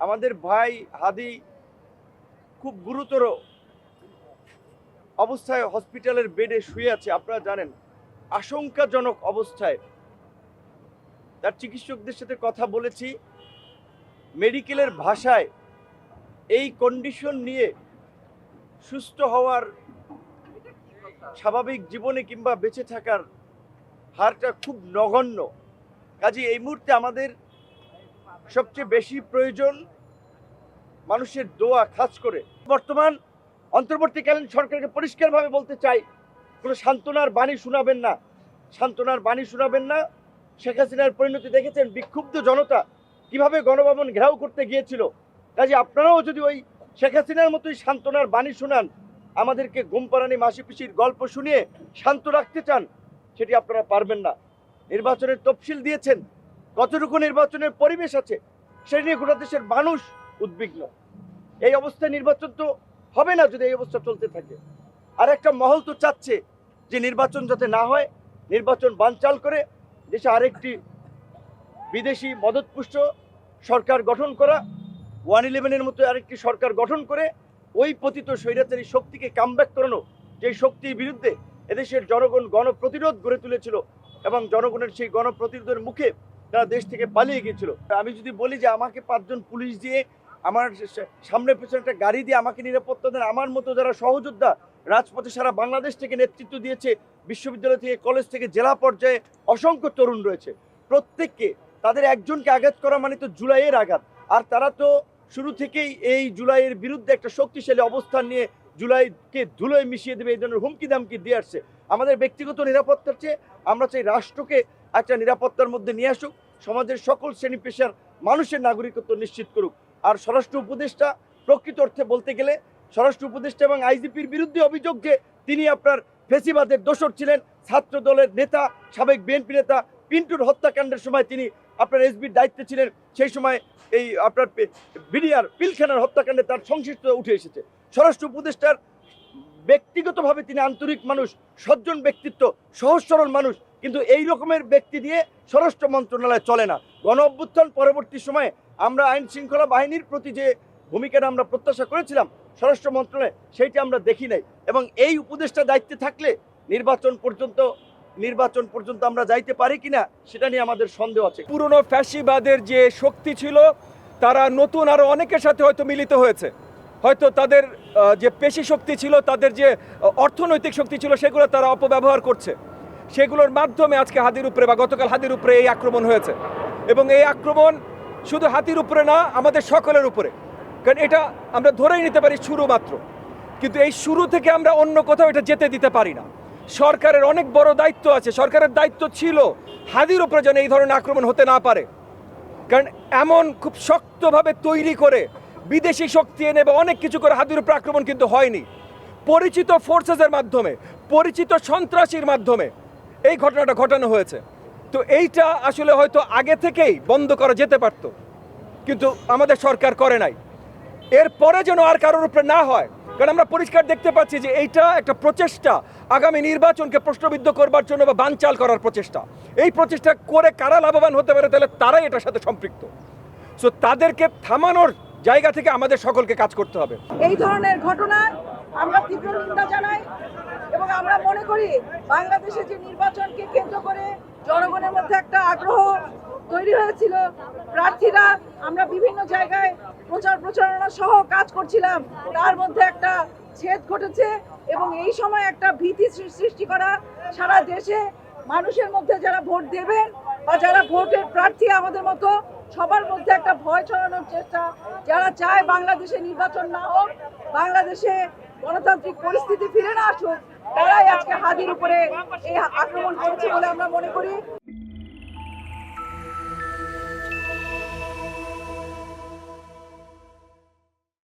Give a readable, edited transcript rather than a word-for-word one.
আমাদের ভাই হাদি খুব গুরুতর অবস্থায় হসপিটালের বেডে শুয়ে আছে। আপনারা জানেন, আশঙ্কাজনক অবস্থায়। তার চিকিৎসকদের সাথে কথা বলেছি, মেডিকেলের ভাষায় এই কন্ডিশন নিয়ে সুস্থ হওয়ার, স্বাভাবিক জীবনে কিংবা বেঁচে থাকার হারটা খুব নগণ্য। কাজে এই মুহূর্তে আমাদের সবচেয়ে বেশি প্রয়োজন মানুষের দোয়া। খাস করে বর্তমান অন্তর্বর্তীকালীন সরকারকে পরিষ্কারভাবে বলতে চাই, কোনো সান্ত্বনার বাণী শোনাবেন না, সান্ত্বনার বাণী শোনাবেন না। শেখ হাসিনার পরিণতি দেখেছেন, বিক্ষুব্ধ জনতা কিভাবে গণভবন ঘেরাও করতে গিয়েছিল। কাজে আপনারাও যদি ওই শেখ হাসিনার মতোই সান্ত্বনার বাণী শোনান, আমাদেরকে ঘুমপাড়ানি মাসি পিসির গল্প শুনিয়ে শান্ত রাখতে চান, সেটি আপনারা পারবেন না। নির্বাচনের তফসিল দিয়েছেন, কতটুকু নির্বাচনের পরিবেশ আছে সেই নিয়ে গোটা দেশের মানুষ উদ্বিগ্ন। এই অবস্থায় নির্বাচন তো হবে না যদি এই অবস্থা চলতে থাকে। আর একটা মহল তো চাচ্ছে যে নির্বাচন যাতে না হয়, নির্বাচন বানচাল করে দেশে আরেকটি বিদেশি মদতপুষ্ট সরকার গঠন করা, 111-এর মতো আরেকটি সরকার গঠন করে ওই পতিত স্বৈরাচারী শক্তিকে কামব্যাক করানো, যেই শক্তির বিরুদ্ধে এদেশের জনগণ গণপ্রতিরোধ গড়ে তুলেছিল এবং জনগণের সেই গণপ্রতিরোধের মুখে তারা দেশ থেকে পালিয়ে গিয়েছিল। আমি যদি বলি যে আমাকে 5 জন পুলিশ দিয়ে, আমার সামনে পেছনে একটা গাড়ি দিয়ে আমাকে নিরাপত্তা দেন, আমার মতো যারা সহযোদ্ধা রাজপথে সারা বাংলাদেশ থেকে নেতৃত্ব দিয়েছে, বিশ্ববিদ্যালয় থেকে কলেজ থেকে জেলা পর্যায়ে অসংখ্য তরুণ রয়েছে, প্রত্যেককে তাদের একজনকে আঘাত করা মানে তো জুলাইয়ের আঘাত। আর তারা তো শুরু থেকেই এই জুলাইয়ের বিরুদ্ধে একটা শক্তিশালী অবস্থান নিয়ে জুলাইকে ধুলোয় মিশিয়ে দেবে এই ধরনের হুমকি দামকি দিয়ে আসছে। আমাদের ব্যক্তিগত নিরাপত্তার চেয়ে আমরা চাই রাষ্ট্রকে একটা নিরাপত্তার মধ্যে নিয়ে আসুক, সমাজের সকল শ্রেণী পেশার মানুষের নাগরিকত্ব নিশ্চিত করুক। আর স্বরাষ্ট্র উপদেষ্টা, প্রকৃত অর্থে বলতে গেলে স্বরাষ্ট্র উপদেষ্টা এবং আইজিপির বিরুদ্ধে অভিযোগ যে তিনি আপনার ফেসিবাদের দোসর ছিলেন, ছাত্র দলের নেতা, সাবেক বিএনপি নেতা পিন্টুর হত্যাকাণ্ডের সময় তিনি আপনার এসবির দায়িত্বে ছিলেন, সেই সময় এই আপনার বিডিআর পিলখানার হত্যাকাণ্ডে তার সংশ্লিষ্টতা উঠে এসেছে। স্বরাষ্ট্র উপদেষ্টার ব্যক্তিগতভাবে তিনি আন্তরিক মানুষ, সজ্জন ব্যক্তিত্ব, সহজ সরল মানুষ, কিন্তু এই রকমের ব্যক্তি দিয়ে স্বরাষ্ট্র মন্ত্রণালয় চলে না। গণ অভ্যুত্থান পরবর্তী সময়ে আমরা আইন শৃঙ্খলা বাহিনীর প্রতি যে ভূমিকাটা আমরা প্রত্যাশা করেছিলাম স্বরাষ্ট্র মন্ত্রণালয়ে, সেইটি আমরা দেখি নাই। এবং এই উপদেষ্টা দায়িত্বে থাকলে নির্বাচন পর্যন্ত আমরা যাইতে পারি কিনা সেটা নিয়ে আমাদের সন্দেহ আছে। পুরনো ফ্যাসিবাদের যে শক্তি ছিল তারা নতুন আরো অনেকের সাথে হয়তো মিলিত হয়েছে, হয়তো তাদের যে পেশি শক্তি ছিল, তাদের যে অর্থনৈতিক শক্তি ছিল, সেগুলো তারা অপব্যবহার করছে। সেগুলোর মাধ্যমে আজকে হাদির উপরে বা গতকাল হাদির উপরে এই আক্রমণ হয়েছে। এবং এই আক্রমণ শুধু হাতির উপরে না, আমাদের সকলের উপরে। কারণ এটা আমরা ধরেই নিতে পারি শুরু মাত্র, কিন্তু এই শুরু থেকে আমরা অন্য কোথাও এটা যেতে দিতে পারি না। সরকারের অনেক বড় দায়িত্ব আছে, সরকারের দায়িত্ব ছিল হাদির উপরে যেন এই ধরনের আক্রমণ হতে না পারে। কারণ এমন খুব শক্তভাবে তৈরি করে বিদেশি শক্তি এনে বা অনেক কিছু করে হাদির উপরে আক্রমণ কিন্তু হয়নি। পরিচিত ফোর্সেসের মাধ্যমে, পরিচিত সন্ত্রাসীর মাধ্যমে এই ঘটনাটা ঘটানো হয়েছে। তো এইটা আসলে হয়তো আগে থেকেই বন্ধ করা যেতে পারত, কিন্তু আমাদের সরকার করে নাই। এরপরে যেন আর কারোর উপরে না হয়, কারণ আমরা পরিষ্কার দেখতে পাচ্ছি যে এইটা একটা প্রচেষ্টা আগামী নির্বাচনকে প্রশ্নবিদ্ধ করবার জন্য বা বানচাল করার প্রচেষ্টা। এই প্রচেষ্টা করে কারা লাভবান হতে পারে, তাহলে তারাই এটার সাথে সম্পৃক্ত। সো তাদেরকে থামানোর জায়গা থেকে আমাদের সকলকে কাজ করতে হবে। এই ধরনের ঘটনা আমরা তীব্র নিন্দা জানাই এবং আমরা মনে করি বাংলাদেশে যে নির্বাচনকে কেন্দ্র করে জনগণের মধ্যে একটা আগ্রহ তৈরি হয়েছিল, প্রার্থীরা আমরা বিভিন্ন জায়গায় প্রচারণা সহ কাজ করছিলাম, তার মধ্যে একটা ছেদ ঘটেছে এবং এই সময় একটা ভীতি সৃষ্টি করা সারা দেশে মানুষের মধ্যে যারা ভোট দেবেন বা যারা ভোটের প্রার্থী আমাদের মতো সবার মধ্যে একটা ভয় ছড়ানোর চেষ্টা। যারা চায় বাংলাদেশে নির্বাচন না হোক, বাংলাদেশে গণতান্ত্রিক পরিস্থিতি ফিরে না আসুক, তারাই আজকে হাদির উপরে এই আক্রমণ করেছে বলে আমরা মনে করি।